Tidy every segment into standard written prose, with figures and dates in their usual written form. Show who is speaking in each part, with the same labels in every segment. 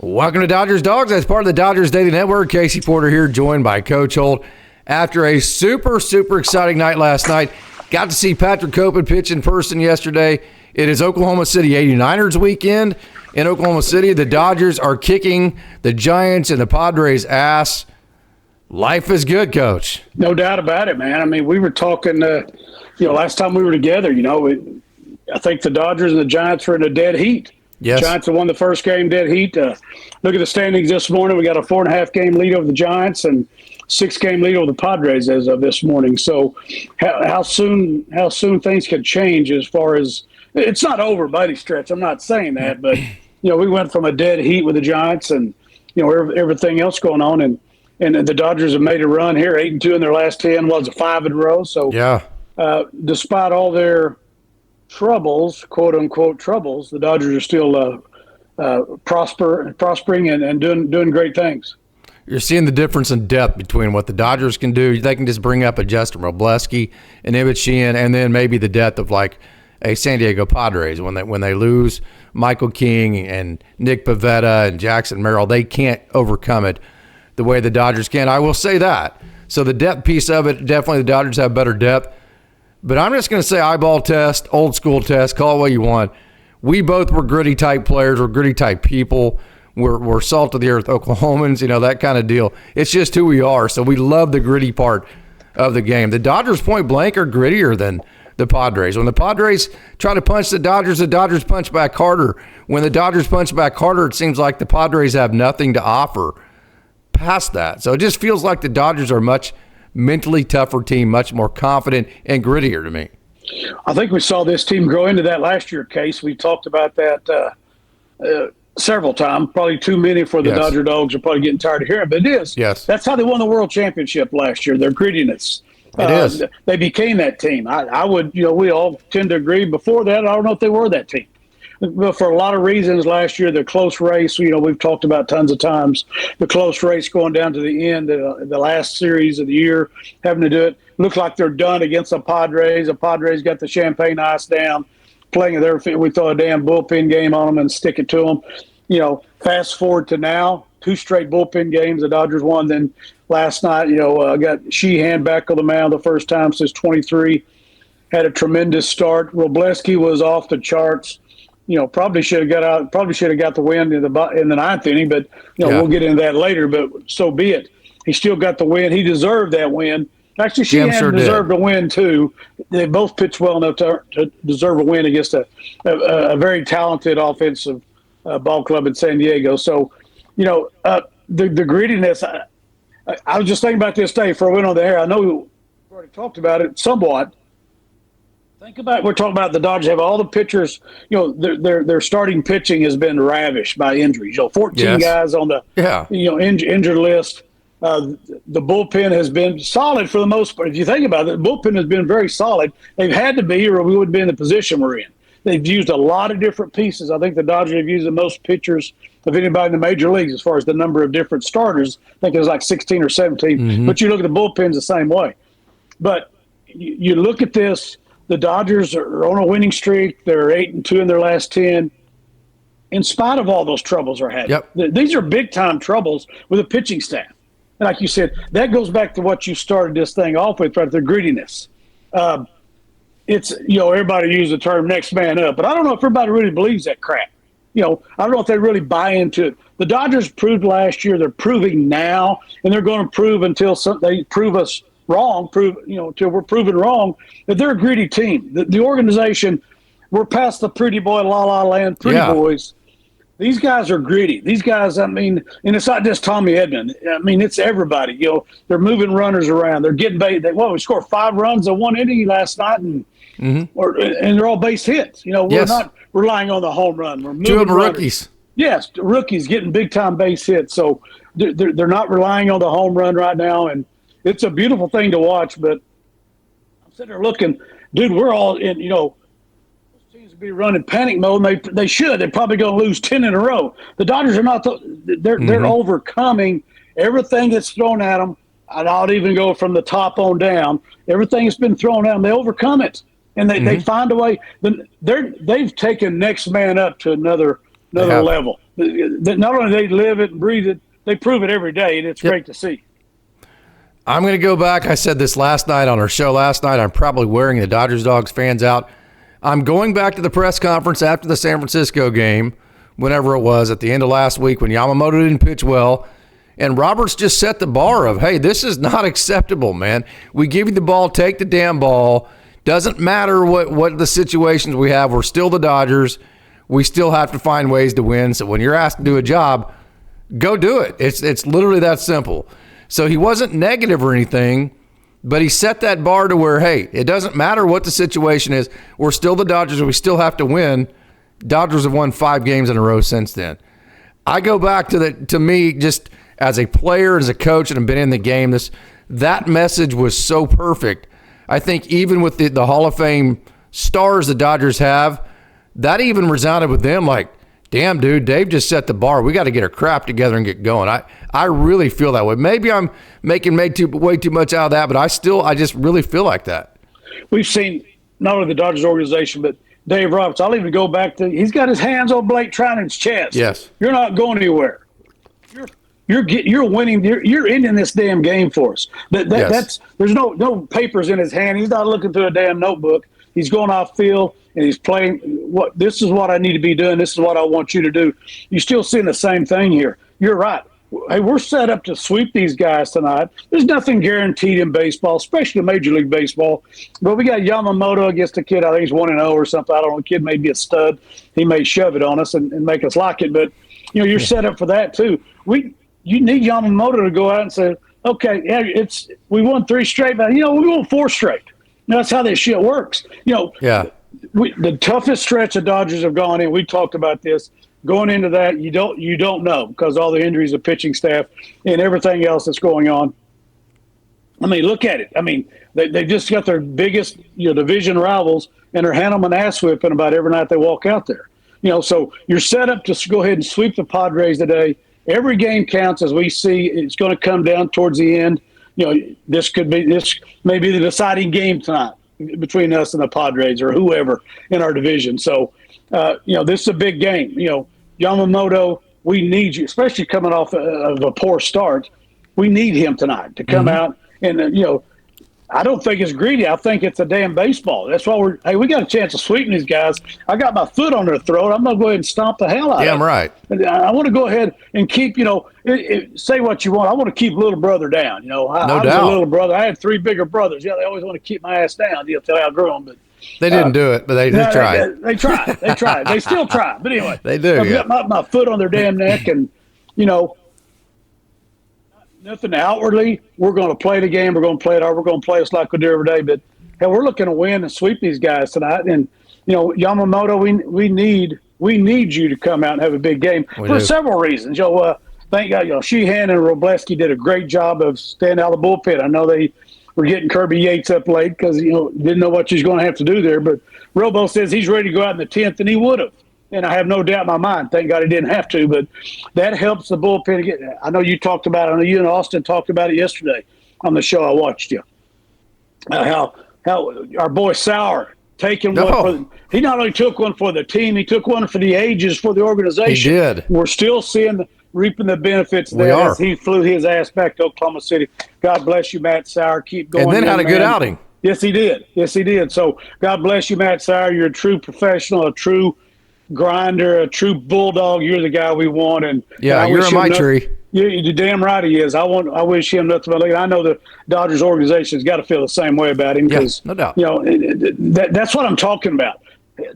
Speaker 1: Welcome to Dodgers Dogs. As part of the Dodgers Daily Network, Casey Porter here, joined by Coach Holt. After a super exciting night last night, got to see Patrick Copen pitch in person yesterday. It is Oklahoma City 89ers weekend. In Oklahoma City, the Dodgers are kicking the Giants and the Padres' ass. Life is good, Coach.
Speaker 2: No doubt about it, man. I mean, we were talking, last time we were together, I think the Dodgers and the Giants were in a dead heat.
Speaker 1: Yes.
Speaker 2: The Giants have won the first game dead heat. Look at the standings this morning. We got a 4.5-game lead over the Giants and 6-game lead over the Padres as of this morning. So how soon things can change as far as – it's not over by any stretch. I'm not saying that. But, we went from a dead heat with the Giants and, everything else going on. And the Dodgers have made a run here, 8-2 in their last 10. Was it 5 in a row? So,
Speaker 1: yeah.
Speaker 2: Despite all their troubles, quote-unquote troubles, the Dodgers are still prospering and doing great things.
Speaker 1: You're seeing the difference in depth between what the Dodgers can do. They can just bring up a Justin Robleski, an Sheehan, and then maybe the depth of like a San Diego Padres. When they lose Michael King and Nick Pivetta and Jackson Merrill, they can't overcome it the way the Dodgers can. I will say that. So the depth piece of it, definitely the Dodgers have better depth. But I'm just going to say eyeball test, old school test, call it what you want. We both were gritty type players. We're gritty type people. We're salt of the earth Oklahomans, that kind of deal. It's just who we are. So we love the gritty part of the game. The Dodgers point blank are grittier than the Padres. When the Padres try to punch the Dodgers punch back harder. When the Dodgers punch back harder, it seems like the Padres have nothing to offer past that. So it just feels like the Dodgers are a much mentally tougher team, much more confident and grittier to me.
Speaker 2: I think we saw this team grow into that last year, Case. We talked about that several times, probably too many for the
Speaker 1: Yes.
Speaker 2: Dodger Dogs are probably getting tired of hearing, but it is.
Speaker 1: Yes.
Speaker 2: That's how they won the World Championship last year, their grittiness.
Speaker 1: It is.
Speaker 2: They became that team. I would, we all tend to agree. Before that, I don't know if they were that team. But for a lot of reasons last year, the close race, we've talked about tons of times, the close race going down to the end, the last series of the year, having to do it. Looked like they're done against the Padres. The Padres got the champagne ice down, playing their feet. We throw a damn bullpen game on them and stick it to them. Fast forward to now, 2 straight bullpen games. The Dodgers won. Then last night, got Sheehan back on the mound the first time since 23. Had a tremendous start. Robleski was off the charts. Probably should have got out. Probably should have got the win in the 9th inning. But we'll get into that later. But so be it. He still got the win. He deserved that win. Actually, Sheehan deserved a win too. They both pitched well enough to deserve a win against a very talented offensive ball club in San Diego. So, the grittiness. I was just thinking about this day before I went on the air. I know we've already talked about it somewhat. Think about, we're talking about the Dodgers have all the pitchers, their starting pitching has been ravished by injuries. 14 guys on the injured list. The bullpen has been solid for the most part. If you think about it, the bullpen has been very solid. They've had to be, or we wouldn't be in the position we're in. They've used a lot of different pieces. I think the Dodgers have used the most pitchers of anybody in the major leagues as far as the number of different starters. I think it was like 16 or 17. Mm-hmm. But you look at the bullpens the same way. But you look at this, the Dodgers are on a winning streak. They're 8-2 in their last 10. In spite of all those troubles they're having.
Speaker 1: Yep.
Speaker 2: These are big-time troubles with a pitching staff. And like you said, that goes back to what you started this thing off with, right? The grittiness. It's, everybody uses the term next man up, but I don't know if everybody really believes that crap. I don't know if they really buy into it. The Dodgers proved last year, they're proving now, and they're going to prove until they prove us wrong, until we're proven wrong, that they're a gritty team. The organization, we're past the pretty boy, la-la land, pretty boys. These guys are gritty. These guys, and it's not just Tommy Edman. It's everybody. They're moving runners around. They're getting bait. We scored 5 runs in 1 inning last night, and they're all base hits. We're not relying on the home run. We're moving
Speaker 1: 2 of them
Speaker 2: runners.
Speaker 1: rookies.
Speaker 2: Yes, rookies getting big-time base hits. So they're not relying on the home run right now, and it's a beautiful thing to watch. But I'm sitting there looking, dude, we're all in, teams be running panic mode, and they should. They're probably going to lose 10 in a row. The Dodgers are not. They're overcoming everything that's thrown at them. I'd even go from the top on down. Everything that's been thrown at them, they overcome it, and they find a way. They've taken next man up to another level. Not only they live it and breathe it, they prove it every day, and it's great to see.
Speaker 1: I'm going to go back. I said this last night on our show last night. I'm probably wearing the Dodgers Dogs fans out. I'm going back to the press conference after the San Francisco game, whenever it was, at the end of last week when Yamamoto didn't pitch well. And Roberts just set the bar of, hey, this is not acceptable, man. We give you the ball, take the damn ball. Doesn't matter what the situations we have. We're still the Dodgers. We still have to find ways to win. So when you're asked to do a job, go do it. It's literally that simple. So he wasn't negative or anything, but he set that bar to where, hey, it doesn't matter what the situation is. We're still the Dodgers. We still have to win. Dodgers have won 5 games in a row since then. I go back to me, just as a player, as a coach, and have been in the game, that message was so perfect. I think even with the Hall of Fame stars the Dodgers have, that even resounded with them like, damn, dude, Dave just set the bar. We got to get our crap together and get going. I really feel that way. Maybe I'm making way too much out of that, but I just really feel like that. We've
Speaker 2: seen not only the Dodgers organization, but Dave Roberts. I'll even go back to, he's got his hands on Blake Treinen's chest.
Speaker 1: Yes.
Speaker 2: You're not going anywhere. You're winning. You're ending this damn game for us. That's there's no papers in his hand. He's not looking through a damn notebook. He's going off field and he's playing. This is what I need to be doing. This is what I want you to do. You're still seeing the same thing here. You're right. Hey, we're set up to sweep these guys tonight. There's nothing guaranteed in baseball, especially Major League Baseball. But we got Yamamoto against a kid. I think he's 1-0 or something. I don't know. The kid may be a stud. He may shove it on us and make us like it. But you're set up for that too. You need Yamamoto to go out and say, okay, we won 3 straight, but we won 4 straight. That's how this shit works. The toughest stretch the Dodgers have gone in. We talked about this. Going into that, you don't know because all the injuries of pitching staff and everything else that's going on. I mean, look at it. I mean, they just got their biggest division rivals, and they're handing them an ass whipping about every night they walk out there. So you're set up to go ahead and sweep the Padres today. Every game counts, as we see. It's going to come down towards the end. This may be the deciding game tonight between us and the Padres or whoever in our division. So, this is a big game. Yamamoto, we need you, especially coming off of a poor start. We need him tonight to come out and, I don't think it's greedy. I think it's a damn baseball. That's why we got a chance of sweeping these guys. I got my foot on their throat. I'm going to go ahead and stomp the hell out of them.
Speaker 1: Damn right.
Speaker 2: I want to go ahead and keep, say what you want. I want to keep little brother down. I was a little brother. I had 3 bigger brothers. They always want to keep my ass down until I outgrew them. But
Speaker 1: they didn't do it, but they tried.
Speaker 2: They tried. They tried. They still try. But anyway,
Speaker 1: they do.
Speaker 2: I've got my foot on their damn neck, and nothing outwardly. We're going to play the game. We're going to play it out. We're going to play us like we do every day. But hell, we're looking to win and sweep these guys tonight. And Yamamoto, we need you to come out and have a big game for several reasons. Thank God, Sheehan and Robleski did a great job of staying out of the bullpen. I know they were getting Kirby Yates up late because didn't know what she was going to have to do there. But Robo says he's ready to go out in the 10th, and he would have. And I have no doubt in my mind. Thank God he didn't have to. But that helps the bullpen get. I know you talked about it. I know you and Austin talked about it yesterday on the show I watched you. How our boy Sauer taking one he not only took one for the team, he took one for the ages for the organization.
Speaker 1: He did.
Speaker 2: We're still reaping the benefits there as he flew his ass back to Oklahoma City. God bless you, Matt Sauer. Keep going.
Speaker 1: And then had a good outing.
Speaker 2: Yes, he did. Yes, he did. So God bless you, Matt Sauer. You're a true professional, a true grinder, a true bulldog. You're the guy we want. And
Speaker 1: you're a my tree.
Speaker 2: You're damn right he is. I wish him nothing but luck. I know the Dodgers organization's got to feel the same way about him because
Speaker 1: no doubt.
Speaker 2: That's what I'm talking about.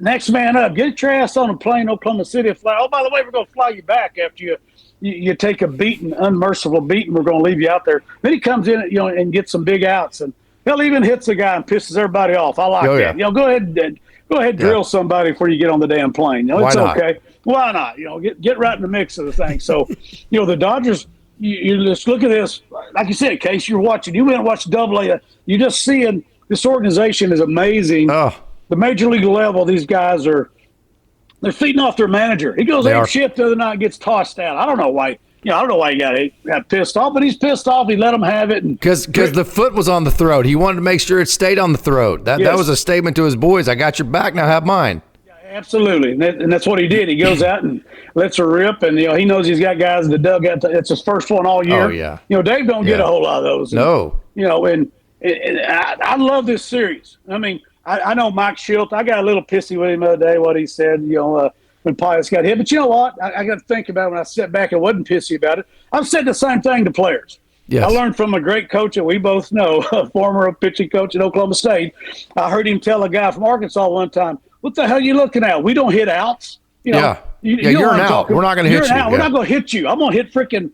Speaker 2: Next man up. Get your ass on a plane, Oklahoma City. Fly. Oh, by the way, we're going to fly you back after you take a beating, unmerciful beating. We're going to leave you out there. Then he comes in, and gets some big outs, and he'll even hits the guy and pisses everybody off. I like that.
Speaker 1: Yeah.
Speaker 2: Go ahead, drill somebody before you get on the damn plane. It's okay. Why not? Get right in the mix of the thing. So, the Dodgers. You just look at this. Like you said, Case, you're watching. You went and watched Double-A. You're just seeing this organization is amazing.
Speaker 1: Oh.
Speaker 2: The major league level, these guys they're feeding off their manager. He goes ape shit the other night, gets tossed out. I don't know why. I don't know why he got pissed off, but he's pissed off. He let him have it.
Speaker 1: Because the foot was on the throat. He wanted to make sure it stayed on the throat. That was a statement to his boys. I got your back, now have mine.
Speaker 2: Absolutely, and that's what he did. He goes out and lets her rip, and he knows he's got guys in the dugout. It's his first one all year.
Speaker 1: Oh yeah.
Speaker 2: Dave don't get a whole lot of those.
Speaker 1: No.
Speaker 2: And I love this series. I mean, I know Mike Schilt. I got a little pissy with him the other day what he said. When Pius got hit, but you know what? I got to think about it when I sat back and wasn't pissy about it. I've said the same thing to players.
Speaker 1: Yes.
Speaker 2: I learned from a great coach that we both know, a former pitching coach at Oklahoma State. I heard him tell a guy from Arkansas one time, "What the hell are you looking at? We don't hit outs."
Speaker 1: You're an out. We're not going to hit you.
Speaker 2: We're not going to hit you. I'm going to hit freaking,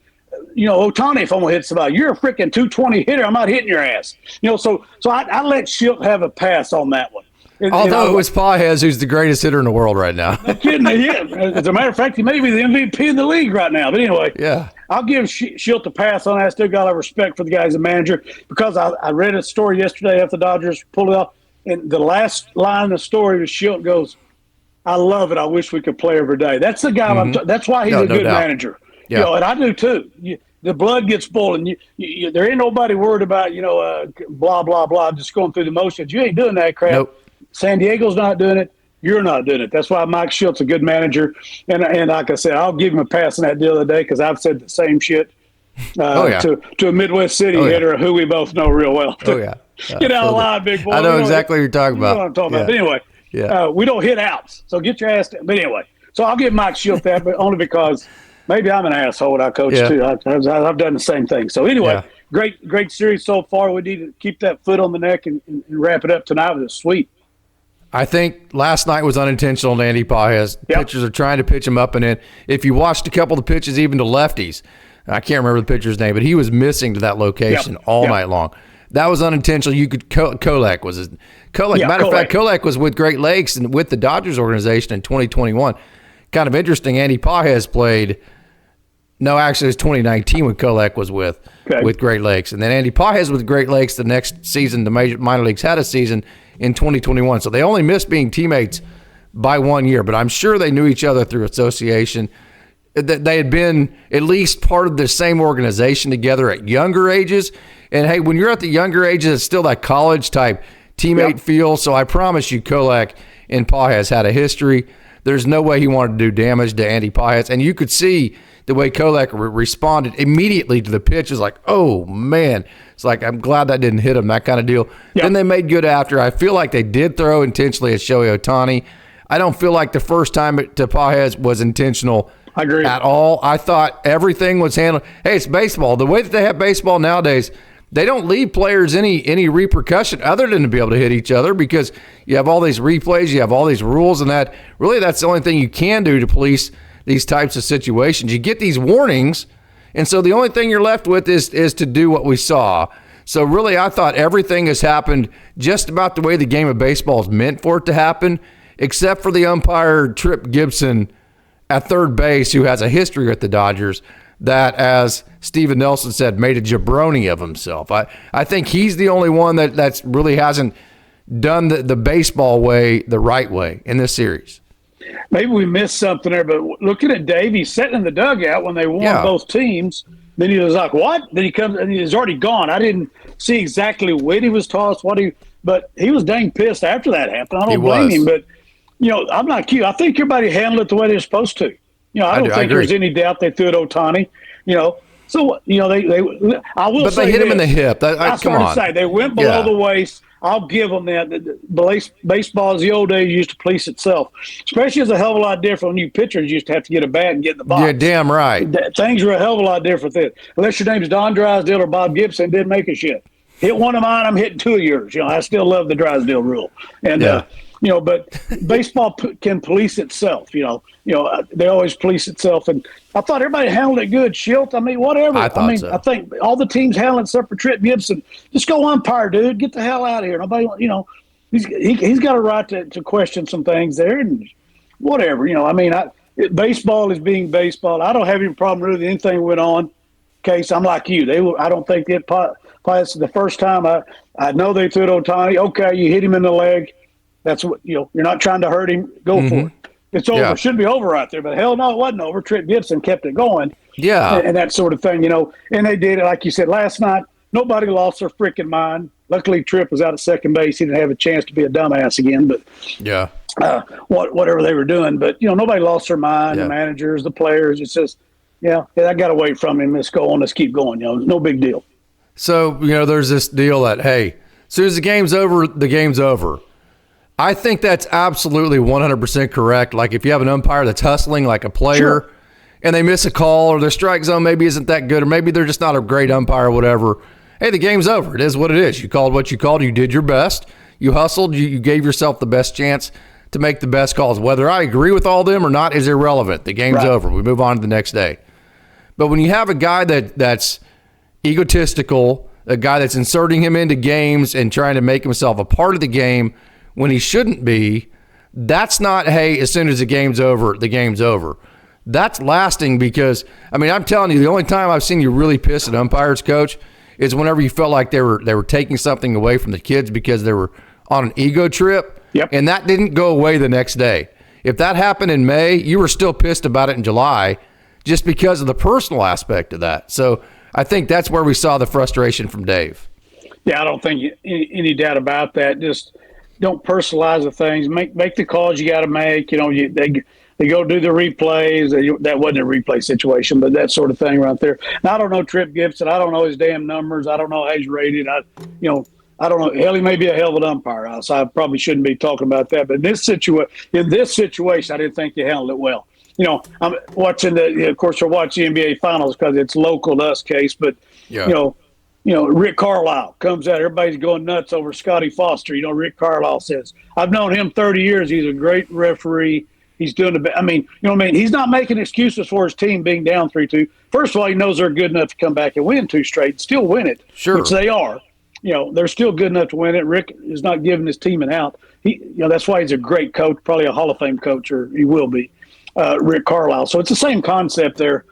Speaker 2: Otani if I'm going to hit somebody. You're a freaking 220 hitter. I'm not hitting your ass. So I let Schilt have a pass on that one.
Speaker 1: Although it was Paez, who's the greatest hitter in the world right now.
Speaker 2: No kidding. Yeah. As a matter of fact, he may be the MVP in the league right now. But anyway, I'll give Schilt a pass on that. I still got a respect for the guy as a manager because I read a story yesterday after the Dodgers pulled it off. And the last line of the story was Schilt goes, "I love it. I wish we could play every day." That's the guy. That's why he's a good manager. Yeah. And I do too. The blood gets boiling. There ain't nobody worried about blah blah blah, just going through the motions. You ain't doing that crap.
Speaker 1: Nope.
Speaker 2: San Diego's not doing it. You're not doing it. That's why Mike Schilt's a good manager. And like I said, I'll give him a pass on that the other day because I've said the same shit to a Midwest City hitter who we both know real well. Get out of line, big boy.
Speaker 1: I know exactly what you're talking about.
Speaker 2: You know what I'm talking about. But anyway, we don't hit outs. So get your ass down. But anyway, so I'll give Mike Schilt that, but only because maybe I'm an asshole. I coach too. I've done the same thing. So anyway, great series so far. We need to keep that foot on the neck and wrap it up tonight with a sweep.
Speaker 1: I think last night was unintentional to Andy Paez. Pitchers are trying to pitch him up and in. If you watched a couple of the pitches, even to lefties, I can't remember the pitcher's name, but he was missing to that location all night long. That was unintentional. You could Kolek was his Kolek. Matter of fact, Kolek was with Great Lakes and with the Dodgers organization in 2021. Kind of interesting. Andy Paez played. No, actually, it was 2019 when Kolek was with Great Lakes, and then Andy Paez with Great Lakes the next season. The minor leagues had a season in 2021, so they only missed being teammates by 1 year. But I'm sure they knew each other through association. They had been at least part of the same organization together at younger ages. And hey, when you're at the younger ages, it's still that college type teammate feel. So I promise you, Kolek and Paez had a history. There's no way he wanted to do damage to Andy Paez, and you could see the way Kolek responded immediately to the pitch is like, oh, man. It's like, I'm glad that didn't hit him, that kind of deal. Then they made good after. I feel like they did throw intentionally at Shohei Otani. I don't feel like the first time to Paez was intentional at all. I thought everything was handled. Hey, it's baseball. The way that they have baseball nowadays, they don't leave players any repercussion other than to be able to hit each other because you have all these replays, you have all these rules, and that's the only thing you can do to police these types of situations. You get these warnings, and so the only thing you're left with is to do what we saw. So really, I thought everything has happened just about the way the game of baseball is meant for it to happen, except for the umpire Tripp Gibson at third base, who has a history with the Dodgers, that, as Steven Nelson said, made a jabroni of himself. I think he's the only one that's really hasn't done the baseball way the right way in this series.
Speaker 2: Maybe we missed something there, but looking at Dave, he's sitting in the dugout when they won both teams. Then he was like, what? Then he comes and he's already gone. I didn't see exactly when he was tossed, but he was dang pissed after that happened. I don't blame him, but I'm not cute. I think everybody handled it the way they're supposed to. I don't think there's any doubt they threw it Otani. So they I will say
Speaker 1: they hit him in the hip.
Speaker 2: I started to say they went below the waist. I'll give them that. Baseball, as the old days, used to police itself. Especially as a hell of a lot different when you pitchers used to have to get a bat and get in the box.
Speaker 1: You're damn right.
Speaker 2: Things were a hell of a lot different then. Unless your name's Don Drysdale or Bob Gibson, didn't make a shit. Hit one of mine, I'm hitting two of yours. I still love the Drysdale rule. And but baseball can police itself. They always police itself, and I thought everybody handled it good. Schilt, whatever.
Speaker 1: I
Speaker 2: think all the teams handled it except for Tripp Gibson. Just go umpire, dude. Get the hell out of here. Nobody, he's got a right to question some things there, and whatever. Baseball is being baseball. I don't have any problem with anything went on. Case, I'm like you. I don't think it. The first time I know they threw it Otani. Okay, you hit him in the leg. That's what you're not trying to hurt him. Go for it. It's over. It should be over right there. But hell no, it wasn't over. Tripp Gibson kept it going. Yeah. And that sort of thing, And they did it, like you said, last night. Nobody lost their freaking mind. Luckily, Tripp was out at second base. He didn't have a chance to be a dumbass again. But whatever they were doing. But, nobody lost their mind,
Speaker 1: Yeah.
Speaker 2: the managers, the players. It's just, I got away from him. Let's go on. Let's keep going. No big deal.
Speaker 1: So, there's this deal that, hey, as soon as the game's over, the game's over. I think that's absolutely 100% correct. Like if you have an umpire that's hustling like a player
Speaker 2: Sure.
Speaker 1: and they miss a call or their strike zone maybe isn't that good or maybe they're just not a great umpire or whatever, hey, the game's over. It is what it is. You called what you called. You did your best. You hustled. You gave yourself the best chance to make the best calls. Whether I agree with all of them or not is irrelevant. The game's
Speaker 2: Right.
Speaker 1: over. We move on to the next day. But when you have a guy that's egotistical, a guy that's inserting him into games and trying to make himself a part of the game when he shouldn't be, that's not, hey, as soon as the game's over, the game's over. That's lasting because, I'm telling you, the only time I've seen you really piss at umpires, Coach, is whenever you felt like they were taking something away from the kids because they were on an ego trip.
Speaker 2: Yep.
Speaker 1: And that didn't go away the next day. If that happened in May, you were still pissed about it in July just because of the personal aspect of that. So I think that's where we saw the frustration from Dave.
Speaker 2: Yeah, I don't think any doubt about that. Just don't personalize the things. Make the calls you got to make. They go do the replays. That wasn't a replay situation, but that sort of thing right there. And I don't know Tripp Gibson. I don't know his damn numbers. I don't know how he's rated. I don't know. Hell, he may be a hell of an umpire. So I probably shouldn't be talking about that. But in this situation, I didn't think they handled it well. I'm watching of course, we're watching the NBA Finals because it's local to us, Case. But
Speaker 1: Yeah.
Speaker 2: Rick Carlisle comes out. Everybody's going nuts over Scotty Foster. Rick Carlisle says, "I've known him 30 years. He's a great referee. He's doing the best." He's not making excuses for his team being down 3-2. First of all, he knows they're good enough to come back and win 2 straight, still win it,
Speaker 1: Sure.
Speaker 2: which they are. They're still good enough to win it. Rick is not giving his team an out. That's why he's a great coach, probably a Hall of Fame coach, or he will be, Rick Carlisle. So it's the same concept there.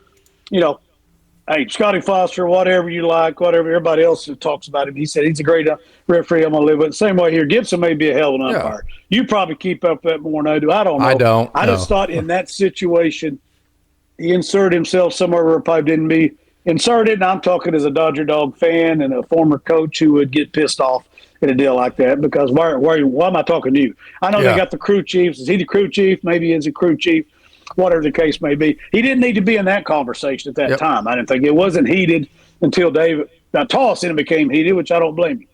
Speaker 2: Hey, Scotty Foster, whatever you like, whatever everybody else talks about him, he said he's a great referee. I'm going to live with it. Same way here. Gibson may be a hell of an umpire. You probably keep up that more than I do. I don't know.
Speaker 1: I don't.
Speaker 2: I just thought in that situation, he inserted himself somewhere where it probably didn't be inserted. And I'm talking as a Dodger Dog fan and a former coach who would get pissed off at a deal like that because why am I talking to you? I know they got the crew chiefs. Is he the crew chief? Maybe he is a crew chief. Whatever the case may be. He didn't need to be in that conversation at that time. I didn't think it wasn't heated until David got tossed and it became heated, which I don't blame him.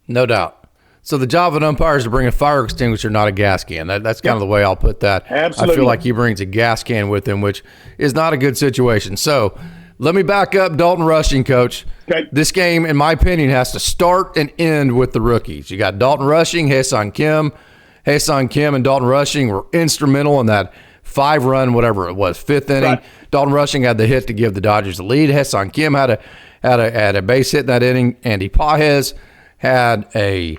Speaker 1: No doubt. So the job of an umpire is to bring a fire extinguisher, not a gas can. That's kind of the way I'll put that.
Speaker 2: Absolutely.
Speaker 1: I feel like he brings a gas can with him, which is not a good situation. So let me back up Dalton Rushing, Coach.
Speaker 2: Okay.
Speaker 1: This game, in my opinion, has to start and end with the rookies. You got Dalton Rushing, Hae-Sung Kim. Hae-Sung Kim and Dalton Rushing were instrumental in that 5-run, whatever it was, 5th inning.
Speaker 2: Right.
Speaker 1: Dalton Rushing had the hit to give the Dodgers the lead. Hae-Sung Kim had a base hit in that inning. Andy Pages had a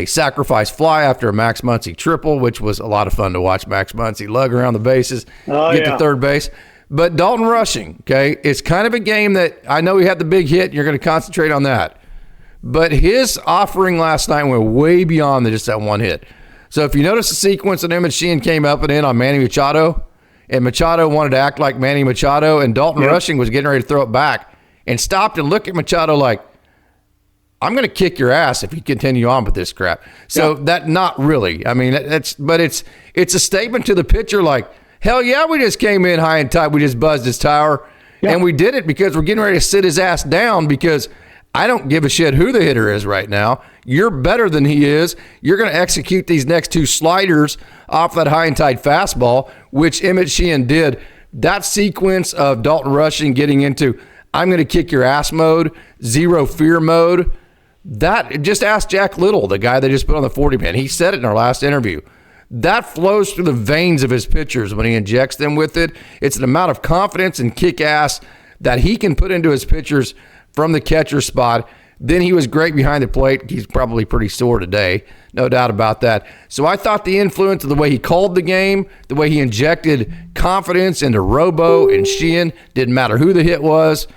Speaker 1: sacrifice fly after a Max Muncy triple, which was a lot of fun to watch Max Muncy lug around the bases, get to third base. But Dalton Rushing, okay, it's kind of a game that I know he had the big hit, and you're going to concentrate on that. But his offering last night went way beyond just that one hit. So if you notice the sequence that him and Sheehan came up and in on Manny Machado, and Machado wanted to act like Manny Machado, and Dalton Rushing was getting ready to throw it back and stopped and looked at Machado like, I'm going to kick your ass if you continue on with this crap. So that not really. But it's a statement to the pitcher like, hell yeah, we just came in high and tight. We just buzzed his tower. Yeah. And we did it because we're getting ready to sit his ass down because I don't give a shit who the hitter is right now. You're better than he is. You're going to execute these next 2 sliders off that high and tight fastball, which Emmett Sheehan did. That sequence of Dalton Rushing getting into I'm going to kick your ass mode, zero fear mode, that just ask Jack Little, the guy they just put on the 40-man. He said it in our last interview. That flows through the veins of his pitchers when he injects them with it. It's an amount of confidence and kick ass that he can put into his pitchers from the catcher spot. Then he was great behind the plate. He's probably pretty sore today, no doubt about that. So I thought the influence of the way he called the game, the way he injected confidence into Robo and Sheehan, didn't matter who the hit was,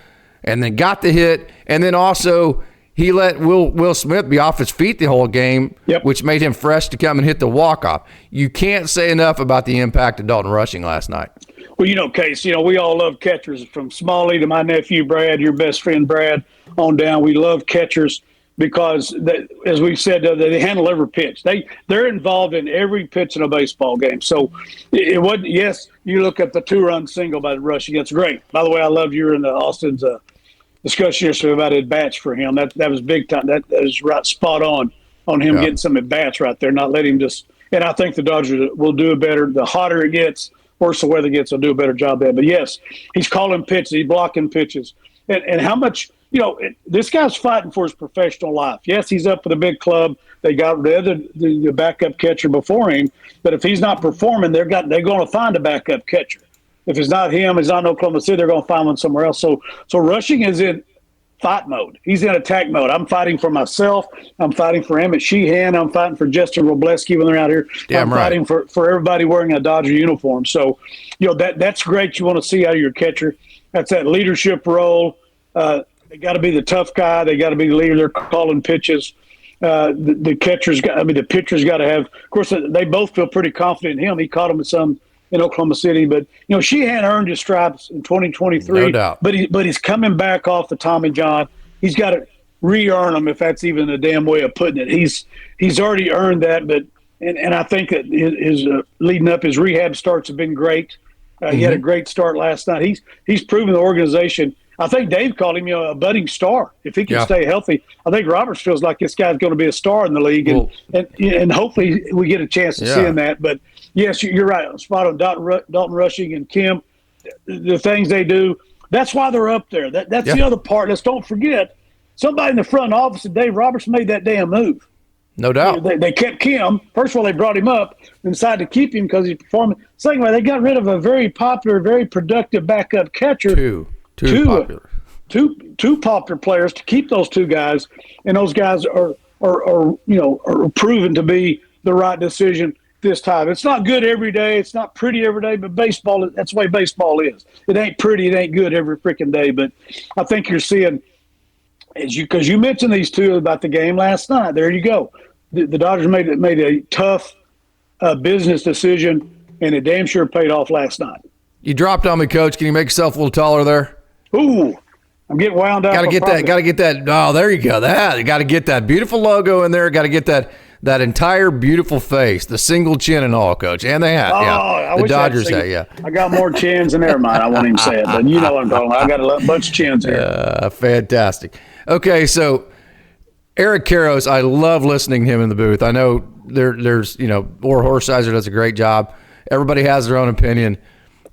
Speaker 1: and then got the hit, and then also he let Will Smith be off his feet the whole game, which made him fresh to come and hit the walk-off. You can't say enough about the impact of Dalton Rushing last night.
Speaker 2: Well, Case, we all love catchers from Smalley to my nephew Brad, your best friend Brad, on down. We love catchers. because as we've said, they handle every pitch. They're involved in every pitch in a baseball game. So it wasn't. Yes, you look at the 2-run single by Rushing. That's great. By the way, I loved you and Austin's discussion yesterday about at bats for him. That was big time. That is right, spot on him getting some at bats right there. Not letting him just. And I think the Dodgers will do it better. The hotter it gets, worse the weather gets, they'll do a better job there. But yes, he's calling pitches, he's blocking pitches, and how much. This guy's fighting for his professional life. Yes, he's up for the big club. They got rid of the backup catcher before him. But if he's not performing, they're going to find a backup catcher. If it's not him, it's not in Oklahoma City, they're going to find one somewhere else. So Rushing is in fight mode. He's in attack mode. I'm fighting for myself. I'm fighting for Emmett Sheehan. I'm fighting for Justin Robleski when they're out here. I'm fighting for everybody wearing a Dodger uniform. So, that's great. You want to see out of your catcher. That's that leadership role. They got to be the tough guy. They got to be the leader. They're calling pitches. The pitcher's got to have. Of course, they both feel pretty confident in him. He caught him some in Oklahoma City, but Sheehan earned his stripes in 2023.
Speaker 1: No doubt.
Speaker 2: But he's coming back off the Tommy John. He's got to re-earn them, if that's even a damn way of putting it. He's already earned that, but and I think that his leading up, his rehab starts have been great. He had a great start last night. He's proven the organization. I think Dave called him, a budding star. If he can stay healthy, I think Roberts feels like this guy's going to be a star in the league, and hopefully we get a chance to see him that. But yes, you're right. Spot on. Dalton Rushing and Kim, the things they do. That's why they're up there. That's the other part. Let's don't forget, somebody in the front office and Dave Roberts made that damn move.
Speaker 1: No doubt.
Speaker 2: They kept Kim. First of all, they brought him up and decided to keep him because he's performing. Second of all, they got rid of a very popular, very productive backup catcher. Two popular players to keep those two guys, and those guys are proven to be the right decision this time. It's not good every day, it's not pretty every day, but baseball, that's the way baseball is. It ain't pretty, it ain't good every freaking day. But I think you're seeing, because you mentioned these two about the game last night. There you go. The Dodgers made a tough business decision, and it damn sure paid off last night.
Speaker 1: You dropped on me, Coach. Can you make yourself a little taller there?
Speaker 2: Ooh, I'm getting wound up.
Speaker 1: Got to get that. Oh, there you go. You got to get that beautiful logo in there. Got to get that entire beautiful face, the single chin and all, Coach. And they have. The Dodgers have.
Speaker 2: I got more chins than never mind. I won't even say it, but you know what I'm talking about. I got a bunch of chins here.
Speaker 1: Fantastic. Okay, so Eric Karros, I love listening to him in the booth. I know there's Or Horsizer does a great job. Everybody has their own opinion.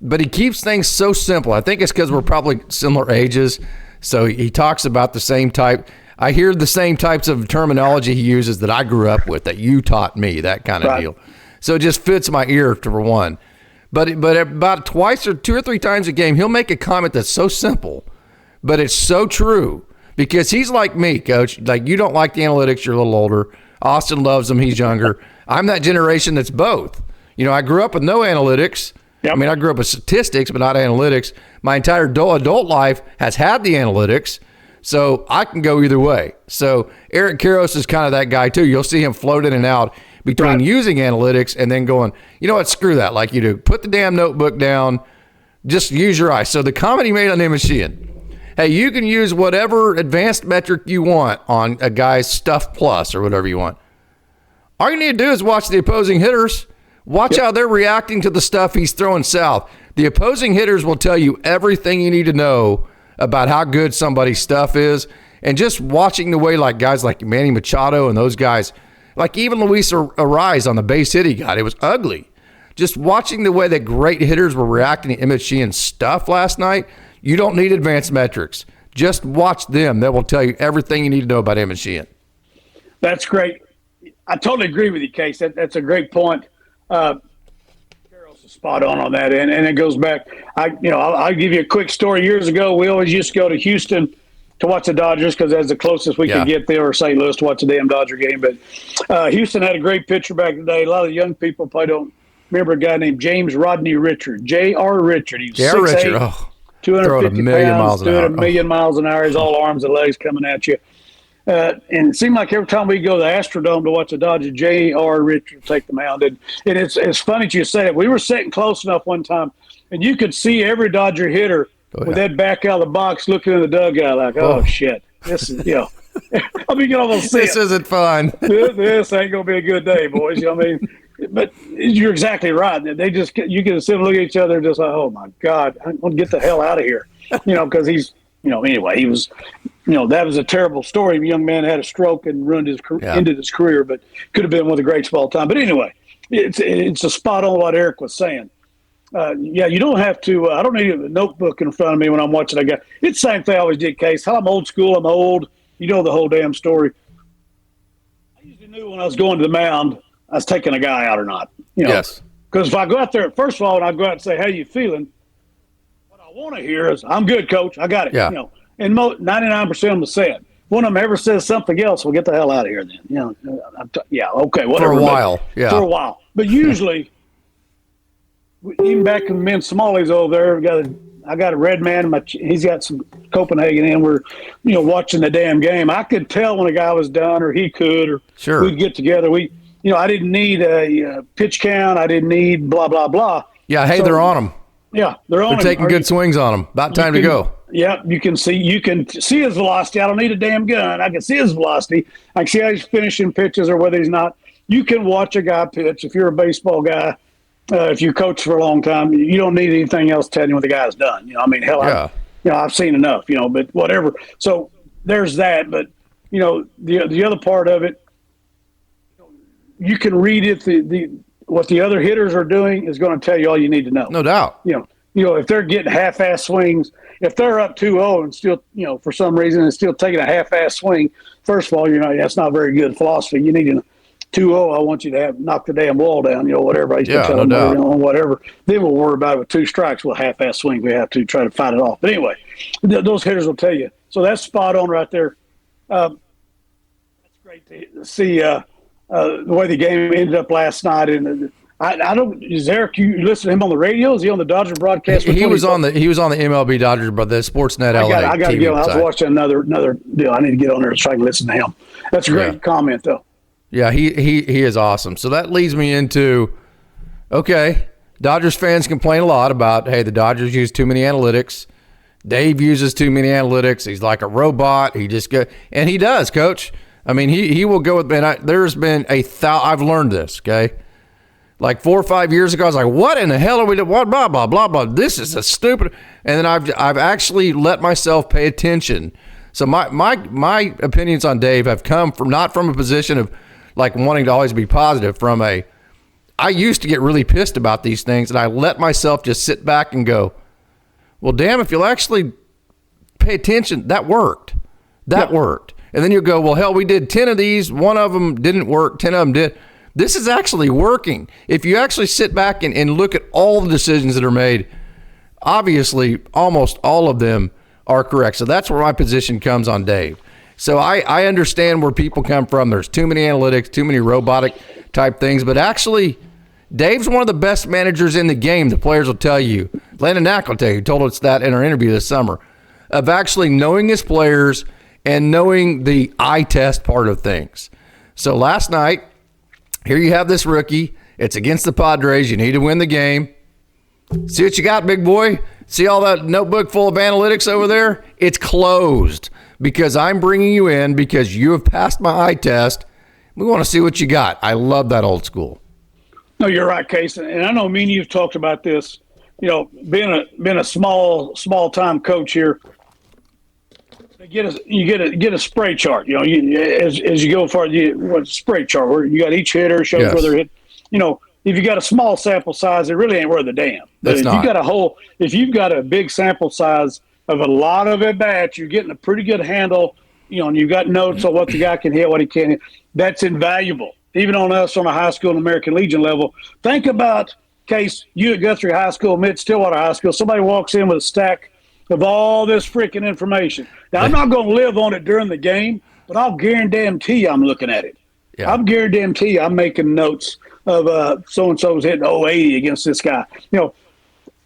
Speaker 1: But he keeps things so simple. I think it's because we're probably similar ages. So he talks about the same type. I hear the same types of terminology he uses that I grew up with, that you taught me, that kind of deal. So it just fits my ear, for one. But about twice or two or three times a game, he'll make a comment that's so simple, but it's so true. Because he's like me, Coach. Like, you don't like the analytics, you're a little older. Austin loves them, he's younger. I'm that generation that's both. I grew up with no analytics. Yep. I mean, I grew up with statistics, but not analytics. My entire adult life has had the analytics, so I can go either way. So Eric Karros is kind of that guy, too. You'll see him float in and out between using analytics and then going, you know what, screw that. Like you do, put the damn notebook down, just use your eyes. So the comment he made on him is Sheehan. Hey, you can use whatever advanced metric you want on a guy's Stuff Plus or whatever you want. All you need to do is watch the opposing hitters. Watch how they're reacting to the stuff he's throwing south. The opposing hitters will tell you everything you need to know about how good somebody's stuff is. And just watching the way guys like Manny Machado and those guys, like even Luis Ariz on the base hit he got, it was ugly. Just watching the way that great hitters were reacting to Emmett Sheehan's stuff last night, you don't need advanced metrics. Just watch them. They will tell you everything you need to know about Emmett Sheehan.
Speaker 2: That's great. I totally agree with you, Case. That's a great point. Karros is spot on that, and it goes back. I'll give you a quick story. Years ago, we always used to go to Houston to watch the Dodgers because that's the closest we could get there, or St. Louis to watch the damn Dodger game. But Houston had a great pitcher back in the day. A lot of young people probably don't remember a guy named James Rodney Richard, J.R. Richard. He was 6'8", 250 pounds, doing a million miles an hour. He's all arms and legs coming at you. And it seemed like every time we go to the Astrodome to watch the Dodgers, J.R. Richard take the mound. And it's funny that you say it. We were sitting close enough one time, and you could see every Dodger hitter with that back out of the box looking in the dugout like, oh shit. This is, I mean, you can almost see
Speaker 1: This
Speaker 2: it.
Speaker 1: isn't fun.
Speaker 2: This ain't gonna be a good day, boys. You know what I mean? But you're exactly right. They just you can sit and look at each other, and just like, oh my God, I'm gonna get the hell out of here. Because he's anyway, he was. That was a terrible story. The young man had a stroke and ruined ended his career, but could have been one of the greats of all time. But anyway, it's a spot on what Eric was saying. You don't have to. I don't need a notebook in front of me when I'm watching. It's the same thing I always did, Case. I'm old school. I'm old. You know the whole damn story. I usually knew when I was going to the mound, I was taking a guy out or not.
Speaker 1: Yes.
Speaker 2: Because if I go out there, first of all, when I go out and say, "How you feeling?" What I want to hear is, "I'm good, coach. I got it."
Speaker 1: Yeah.
Speaker 2: And 99% of them say it. One of them ever says something else, we'll get the hell out of here then. Okay, whatever.
Speaker 1: For a while, yeah.
Speaker 2: For a while. But usually, even back in the men's Somalis over there, I got a red man. He's got some Copenhagen in. We're, watching the damn game. I could tell when a guy was done, or he could, or
Speaker 1: sure.
Speaker 2: We'd get together. I didn't need a pitch count. I didn't need blah, blah, blah.
Speaker 1: Yeah, hey, they're on them.
Speaker 2: Yeah, they're on him.
Speaker 1: They're taking good swings on them. About time to go.
Speaker 2: Yeah, you can see his velocity. I don't need a damn gun. I can see his velocity. I can see how he's finishing pitches or whether he's not. You can watch a guy pitch. If you're a baseball guy, if you coach for a long time, you don't need anything else telling you what the guy's done. Hell, yeah. I've seen enough. But whatever. So there's that. But the other part of it, you can read it. What the other hitters are doing is going to tell you all you need to know.
Speaker 1: No doubt.
Speaker 2: If they're getting half-ass swings, if they're up 2-0 and still, for some reason, and still taking a half-ass swing, first of all, that's not very good philosophy. You need a 2-0. I want you to knock the damn wall down, whatever. I used to tell them, whatever. Then we'll worry about it with 2 strikes. We'll half-ass swing. We have to try to fight it off. But anyway, those hitters will tell you. So that's spot on right there. That's great to see the way the game ended up last night. And I don't. Is Eric? You listen to him on the radio? Is he on the Dodger broadcast?
Speaker 1: He was on the MiLB Dodgers, but the Sportsnet LA.
Speaker 2: I got to get on. I was watching another deal. I need to get on there so I can listen to him. That's a great comment, though.
Speaker 1: Yeah, he is awesome. So that leads me into, okay, Dodgers fans complain a lot about, hey, the Dodgers use too many analytics. Dave uses too many analytics. He's like a robot. He just go, and he does, Coach. I mean, he will go with. There's been I've learned this. Okay. Like 4 or 5 years ago, I was like, what in the hell are we doing? What, blah, blah, blah, blah. This is a stupid. And then I've actually let myself pay attention. So my opinions on Dave have come from not from a position of like wanting to always be positive, I used to get really pissed about these things, and I let myself just sit back and go, well, damn, if you'll actually pay attention, that worked. That worked. And then you go, well, hell, we did 10 of these. 1 of them didn't work. 10 of them did. This is actually working. If you actually sit back and look at all the decisions that are made, obviously almost all of them are correct. So that's where my position comes on Dave. So I understand where people come from. There's too many analytics, too many robotic type things. But actually, Dave's one of the best managers in the game. The players will tell you. Landon Knack will tell you. He told us that in our interview this summer. Of actually knowing his players and knowing the eye test part of things. So last night, here you have this rookie. It's against the Padres. You need to win the game. See what you got, big boy? See all that notebook full of analytics over there? It's closed because I'm bringing you in because you have passed my eye test. We want to see what you got. I love that old school.
Speaker 2: No, you're right, Case. And I know me and you've talked about this. Being a small time coach here, you get a spray chart. As you go for a spray chart where you got each hitter shows where they're hit. If you got a small sample size, it really ain't worth a damn. But if you've got a big sample size of a lot of at bats, you're getting a pretty good handle. And you've got notes on what the guy can hit, what he can't hit. That's invaluable. Even on us on a high school and American Legion level. Think about, Case, you at Guthrie High School, Stillwater High School. Somebody walks in with a stack of all this freaking information. Now, I'm not going to live on it during the game, but I'll guarantee you I'm looking at it. Yeah. I'm guarantee you I'm making notes of so-and-so's hitting 080 against this guy.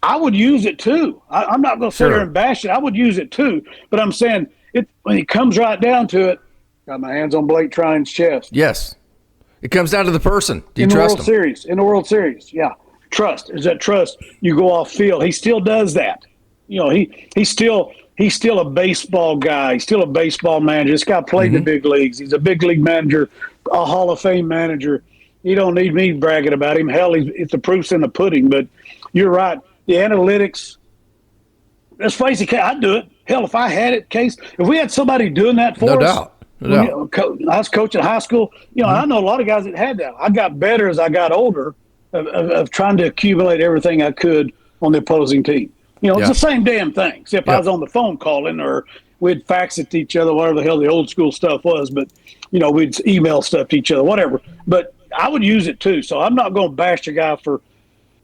Speaker 2: I would use it too. I'm not going to sit there and bash it. I would use it too. But I'm saying when it comes right down to it, got my hands on Blake Trine's chest.
Speaker 1: Yes. It comes down to the person. Do you
Speaker 2: trust
Speaker 1: him?
Speaker 2: In the World Series, yeah. Trust. Is that trust? You go off field. He still does that. He still he's still a baseball guy. He's still a baseball manager. This guy played in the big leagues. He's a big league manager, a Hall of Fame manager. You don't need me bragging about him. Hell, it's the proof's in the pudding. But you're right. The analytics, let's face it, I'd do it. Hell, if I had it, Case, if we had somebody doing that for us. No doubt. I was coaching high school. I know a lot of guys that had that. I got better as I got older of trying to accumulate everything I could on the opposing team. It's the same damn thing, except I was on the phone calling or we'd fax it to each other, whatever the hell the old school stuff was. But, we'd email stuff to each other, whatever. But I would use it too. So I'm not going to bash a guy for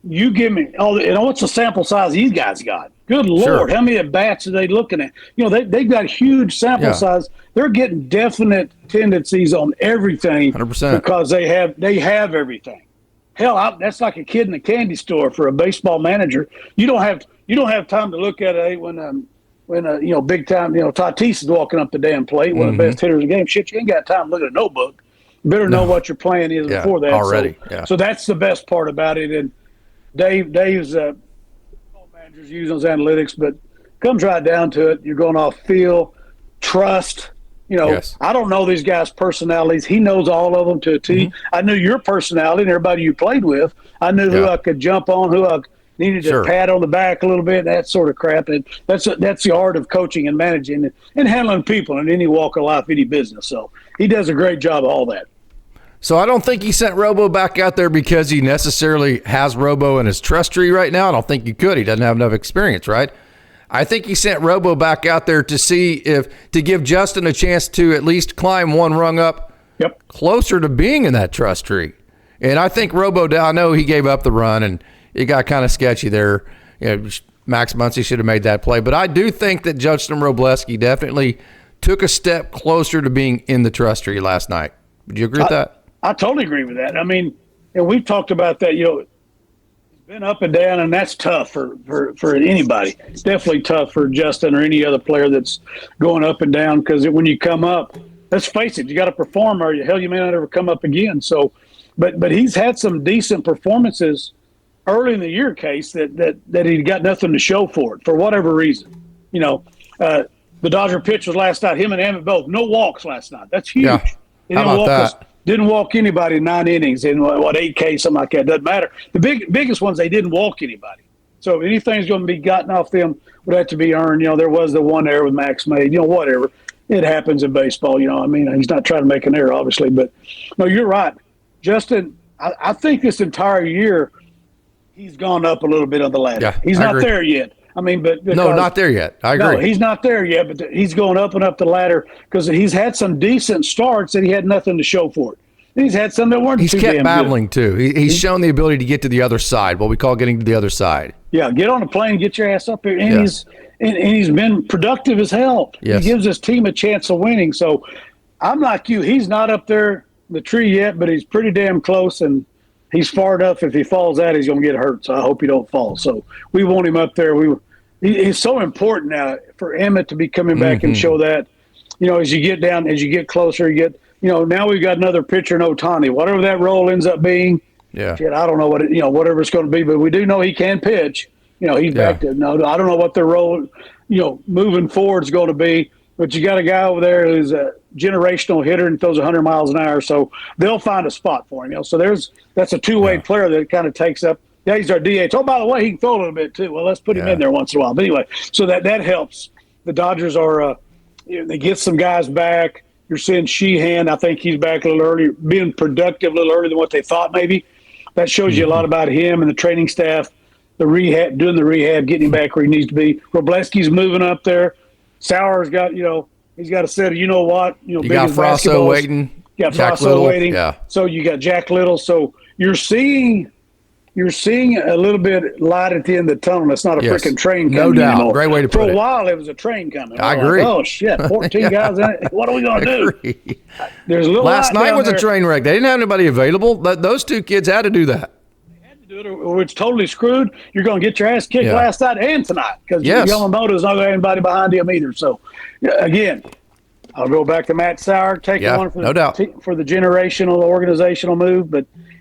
Speaker 2: you give me what's the sample size these guys got? Good Lord, how many at-bats are they looking at? They've got huge sample size. They're getting definite tendencies on everything
Speaker 1: 100%.
Speaker 2: Because they have everything. Hell, that's like a kid in a candy store for a baseball manager. You don't have time to look at it when big time Tatis is walking up the damn plate, one of the best hitters in the game. Shit, you ain't got time to look at a notebook. You better know what your plan is before that.
Speaker 1: Already.
Speaker 2: So that's the best part about it. And Dave's managers use those analytics, but comes right down to it. You're going off feel, trust. I don't know these guys' personalities. He knows all of them to a T. I knew your personality and everybody you played with. I knew who I could jump on, who I needed to pat on the back a little bit, that sort of crap. And that's the art of coaching and managing and handling people in any walk of life, any business. So he does a great job of all that.
Speaker 1: So I don't think he sent Robo back out there because he necessarily has Robo in his trust tree right now. I don't think he could. He doesn't have enough experience, right? I think he sent Robo back out there to give Justin a chance to at least climb one rung up closer to being in that trust tree. And I think Robo, I know he gave up the run and it got kind of sketchy there. Max Muncy should have made that play. But I do think that Justin Robleski definitely took a step closer to being in the trust tree last night. Would you agree with that?
Speaker 2: I totally agree with that. I mean, and we've talked about that, it's been up and down, and that's tough for anybody. It's definitely tough for Justin or any other player that's going up and down because when you come up, let's face it, you got to perform or hell, you may not ever come up again. So, but he's had some decent performances early in the year, Case, that he got nothing to show for it for whatever reason. The Dodger pitch was last night, him and Emmett both, no walks last night. That's huge.
Speaker 1: Yeah. How about that?
Speaker 2: Didn't walk anybody in 9 innings in 8K, something like that. Doesn't matter. The biggest ones, they didn't walk anybody. So anything's going to be gotten off them would have to be earned. There was the one error with Max made. Whatever. It happens in baseball. He's not trying to make an error, obviously. But no, you're right, Justin. I think this entire year he's gone up a little bit on the ladder.
Speaker 1: Yeah,
Speaker 2: he's not there yet. But
Speaker 1: no, not there yet. I agree.
Speaker 2: No, he's not there yet, but he's going up and up the ladder because he's had some decent starts and he had nothing to show for it. And he's had some that weren't
Speaker 1: he's
Speaker 2: too
Speaker 1: kept
Speaker 2: damn
Speaker 1: battling
Speaker 2: good.
Speaker 1: Too. He's shown the ability to get to the other side, what we call getting to the other side.
Speaker 2: Yeah, get on a plane, get your ass up here, and he's been productive as hell.
Speaker 1: Yes.
Speaker 2: He gives his team a chance of winning. So I'm like you. He's not up there in the tree yet, but he's pretty damn close, and he's far enough. If he falls out, he's going to get hurt. So I hope he don't fall. So we want him up there. He's so important now for Emmett to be coming back and show that, as you get down, as you get closer, now we've got another pitcher in Otani, whatever that role ends up being.
Speaker 1: Yeah.
Speaker 2: Shit, I don't know what whatever it's going to be, but we do know he can pitch. He's back to, I don't know what their role, moving forward is going to be, but you got a guy over there who's a generational hitter and throws 100 miles an hour. So they'll find a spot for him. So that's a two-way player that kind of takes up. Yeah, he's our DH. Oh, by the way, he can throw a little bit too. Well, let's put him in there once in a while. But anyway, so that helps. The Dodgers are they get some guys back. You're seeing Sheehan. I think he's back a little early, being productive a little earlier than what they thought maybe. That shows you a lot about him and the training staff, doing the rehab, getting him back where he needs to be. Robleski's moving up there. Sauer's got, he's got a set of, you
Speaker 1: got Frosso waiting.
Speaker 2: Yeah, Frosso waiting. Yeah. So you got Jack Little. So you're seeing a little bit light at the end of the tunnel. It's not a freaking train coming.
Speaker 1: No doubt.
Speaker 2: Anymore.
Speaker 1: Great way to put it.
Speaker 2: For a while, it was a train coming.
Speaker 1: I agree.
Speaker 2: Like, oh, shit, 14 guys in it. What are we going to do? There's a little
Speaker 1: Last night was
Speaker 2: there.
Speaker 1: a train wreck. They didn't have anybody available. Those two kids had to do that.
Speaker 2: They had to do it or it's totally screwed. You're going to get your ass kicked last night and tonight because Yamamoto's not going to have anybody behind him either. So, again, I'll go back to Matt Sauer, taking one for the generational organizational move,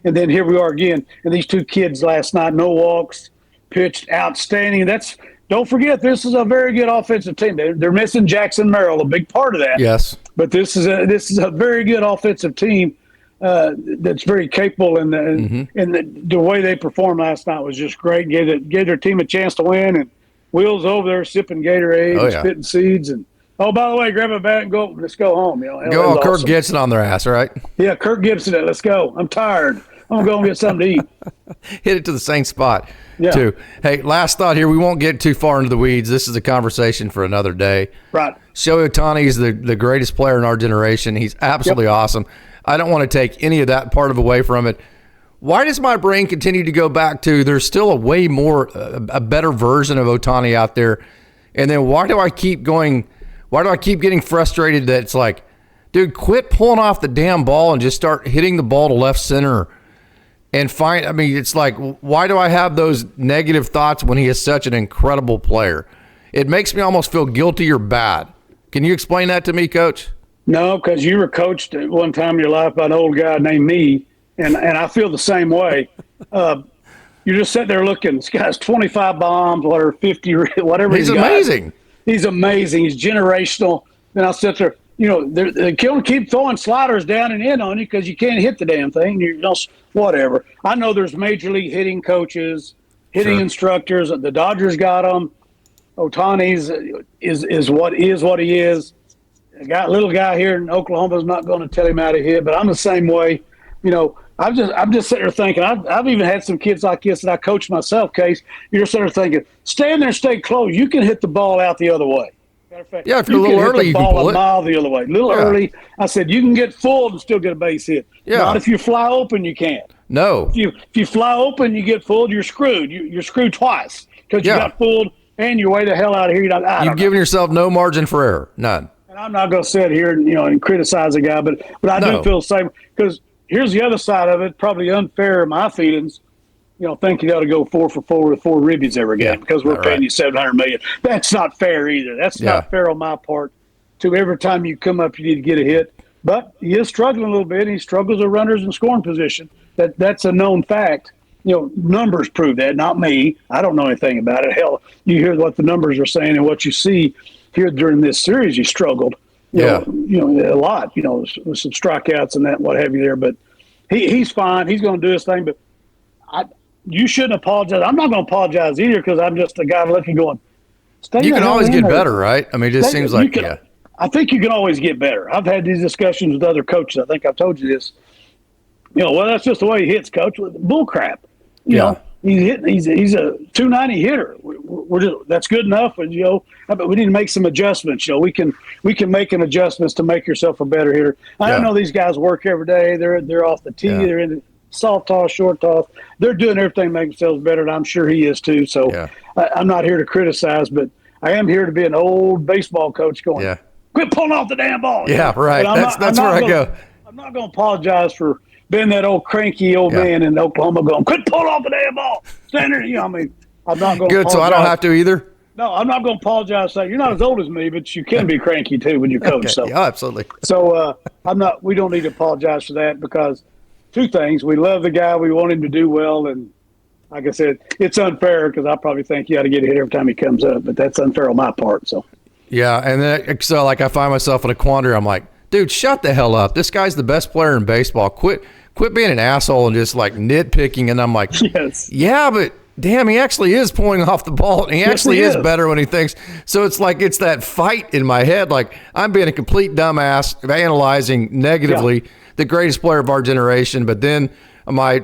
Speaker 2: and then here we are again. And these two kids last night, no walks, pitched outstanding. That's don't forget, this is a very good offensive team. They're missing Jackson Merrill, a big part of that.
Speaker 1: Yes.
Speaker 2: But this is a very good offensive team that's very capable, and the way they performed last night was just great. Gave their team a chance to win, and Will's over there sipping Gatorade and spitting seeds. And oh, by the way, grab a bat and go. Let's go home.
Speaker 1: Go on, Kirk Gibson on their ass, right?
Speaker 2: Yeah, Kirk Gibson. Let's go. I'm tired. I'm gonna go and get something to eat.
Speaker 1: Hit it to the same spot, too. Hey, last thought here. We won't get too far into the weeds. This is a conversation for another day.
Speaker 2: Right.
Speaker 1: Shohei Otani is the greatest player in our generation. He's absolutely awesome. I don't want to take any of that part of away from it. Why does my brain continue to go back to there's still a way more, a better version of Otani out there? And then why do I keep getting frustrated that it's like, dude, quit pulling off the damn ball and just start hitting the ball to left center. And it's like, why do I have those negative thoughts when he is such an incredible player? It makes me almost feel guilty or bad. Can you explain that to me, Coach?
Speaker 2: No, because you were coached at one time in your life by an old guy named me, and I feel the same way. You're just sitting there looking, this guy's 25 bombs, whatever, 50, whatever
Speaker 1: he's amazing.
Speaker 2: He's amazing. He's generational. Then I'll sit there. They keep throwing sliders down and in on you because you can't hit the damn thing. Whatever. I know there's major league hitting coaches, hitting instructors. The Dodgers got them. Otani's is what he is. Little guy here in Oklahoma's not going to tell him how to hit, but I'm the same way. I'm just sitting there thinking. I've even had some kids like this that I coach myself. Case, you're sitting there thinking, stand there, stay close. You can hit the ball out the other way. Matter of fact,
Speaker 1: yeah, if you're a little early, you can pull it.
Speaker 2: A mile the other way. A little early. I said you can get full and still get a base hit.
Speaker 1: Yeah.
Speaker 2: Not if you fly open, you can't.
Speaker 1: No.
Speaker 2: If you fly open, you get fooled. You're screwed. You're screwed twice because you got fooled and you're way the hell out of here.
Speaker 1: You've given yourself no margin for error. None.
Speaker 2: And I'm not going to sit here and criticize a guy, but I do feel the same because here's the other side of it. Probably unfair in my feelings. Think you got to go 4 for 4 with 4 ribbies every game because we're paying you $700 million. That's not fair either. That's not fair on my part. To every time you come up, you need to get a hit. But he is struggling a little bit. He struggles with runners in scoring position. That's a known fact. Numbers prove that, not me. I don't know anything about it. Hell, you hear what the numbers are saying and what you see here during this series. He struggled. A lot. With some strikeouts and that, what have you there. But he's fine. He's going to do his thing. But you shouldn't apologize. I'm not going to apologize either because I'm just a guy looking going.
Speaker 1: You can always get better, right? I mean, it just seems like
Speaker 2: I think you can always get better. I've had these discussions with other coaches. I think I've told you this. That's just the way he hits, Coach. Bull crap. He's a 290 hitter. That's good enough, but but we need to make some adjustments. We can make an adjustments to make yourself a better hitter. I know these guys work every day. They're off the tee. They're in the soft toss, short toss. They're doing everything to make themselves better, and I'm sure he is too. So I'm not here to criticize, but I am here to be an old baseball coach going, quit pulling off the damn ball.
Speaker 1: Yeah, right. That's where I go.
Speaker 2: I'm not going to apologize for being that old cranky old man in Oklahoma going, quit pulling off the damn ball. Stand there. I'm not going to
Speaker 1: Good, so I don't have to either?
Speaker 2: No, I'm not going to apologize. Say you're not as old as me, but you can be cranky too when you coach.
Speaker 1: Okay.
Speaker 2: So
Speaker 1: yeah, absolutely.
Speaker 2: So we don't need to apologize for that because two things. We love the guy. We want him to do well. And like I said, it's unfair because I probably think you got to get a hit every time he comes up, but that's unfair on my part. So. Yeah,
Speaker 1: and then I find myself in a quandary. I'm like, dude, shut the hell up. This guy's the best player in baseball. Quit being an asshole and just like nitpicking. And I'm like, yeah, but damn, he actually is pulling off the ball. And he actually is better when he thinks. So it's like it's that fight in my head. Like I'm being a complete dumbass, analyzing negatively the greatest player of our generation. But then my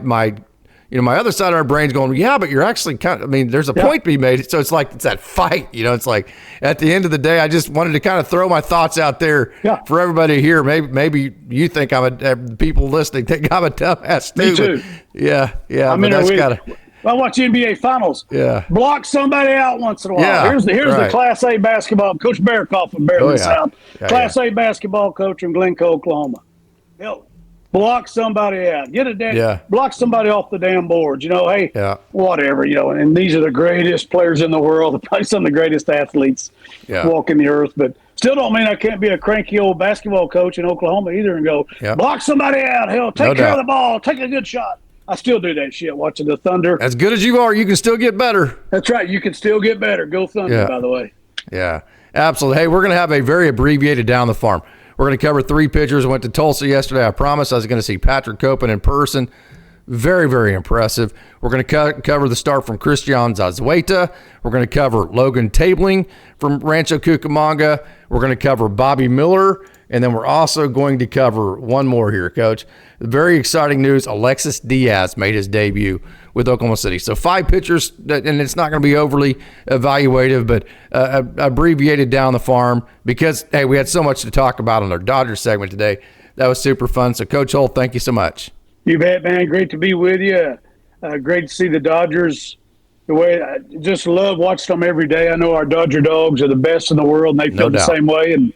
Speaker 1: other side of our brain's going, yeah, but you're actually there's a point to be made. So it's like, it's that fight, it's like at the end of the day, I just wanted to kind of throw my thoughts out there for everybody to hear. Maybe you think people listening think I'm a dumbass too.
Speaker 2: Me too.
Speaker 1: Yeah.
Speaker 2: I watch NBA Finals.
Speaker 1: Yeah.
Speaker 2: Block somebody out once in a while.
Speaker 1: Yeah,
Speaker 2: here's the Class A basketball coach, Barakoff from Beverly South. Class A basketball coach from Glencoe, Oklahoma. Block somebody out. Get it down. Block somebody off the damn boards. Whatever. And these are the greatest players in the world. Probably some of the greatest athletes walking the earth. But still don't mean I can't be a cranky old basketball coach in Oklahoma either and go block somebody out. Hell, take care of the ball. Take a good shot. I still do that shit watching the Thunder.
Speaker 1: As good as you are, you can still get better.
Speaker 2: That's right. You can still get better. Go Thunder, by the way.
Speaker 1: Yeah, absolutely. Hey, we're going to have a very abbreviated Down the Farm. We're going to cover 3 pitchers. I went to Tulsa yesterday. I promised I was going to see Patrick Copen in person. Very, very impressive. We're going to cover the start from Christian Zazueta. We're going to cover Logan Tabling from Rancho Cucamonga. We're going to cover Bobby Miller. And then we're also going to cover one more here, Coach. Very exciting news. Alexis Diaz made his debut with Oklahoma City. So 5 pitchers, and it's not going to be overly evaluative, but abbreviated Down the Farm because, hey, we had so much to talk about on our Dodgers segment today. That was super fun. So, Coach Holt, thank you so much.
Speaker 2: You bet, man. Great to be with you. Great to see the Dodgers. The way I just love watching them every day. I know our Dodger dogs are the best in the world, and they feel the same way. And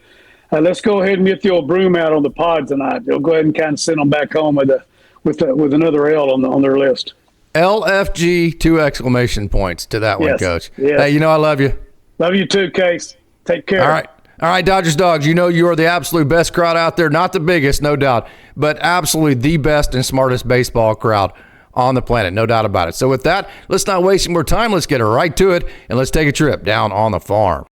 Speaker 2: let's go ahead and get the old broom out on the pod tonight. They'll go ahead and kind of send them back home with another L on their list.
Speaker 1: LFG, 2 exclamation points to that one, Coach.
Speaker 2: Yes.
Speaker 1: Hey, I love you.
Speaker 2: Love you too, Case. Take care.
Speaker 1: All right, Dodgers Dogs, you are the absolute best crowd out there. Not the biggest, no doubt, but absolutely the best and smartest baseball crowd on the planet, no doubt about it. So with that, let's not waste any more time. Let's get right to it, and let's take a trip down on the farm.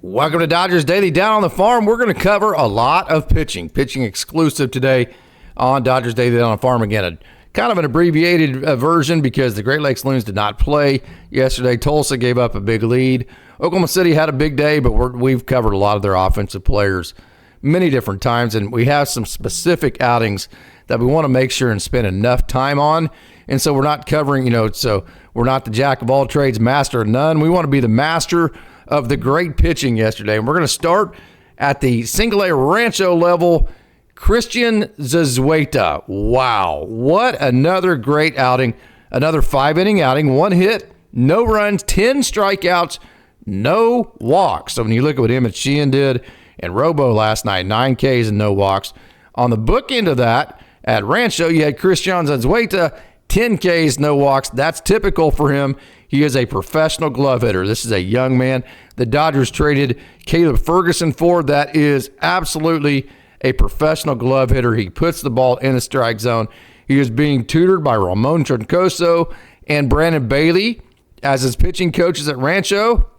Speaker 1: Welcome to Dodgers Daily Down on the Farm. We're going to cover a lot of pitching exclusive today on Dodgers Daily Down on the Farm. Again, kind of an abbreviated version because the Great Lakes Loons did not play yesterday. Tulsa gave up a big lead. Oklahoma City had a big day, but we've covered a lot of their offensive players many different times, and we have some specific outings that we want to make sure and spend enough time on. And so we're not covering, so we're not the jack of all trades, master of none. We want to be the master of the great pitching yesterday. And we're going to start at the single-A Rancho level. Christian Zazueta. Wow. What another great outing. Another 5-inning outing. 1 hit, no runs, 10 strikeouts, no walks. So when you look at what him and Sheehan did and Robo last night, 9 Ks and no walks. On the book end of that, at Rancho, you had Christian Zazueta, 10 Ks, no walks. That's typical for him. He is a professional glove hitter. This is a young man the Dodgers traded Caleb Ferguson for. That is absolutely a professional glove hitter. He puts the ball in the strike zone. He is being tutored by Ramon Troncoso and Brandon Bailey as his pitching coaches at Rancho.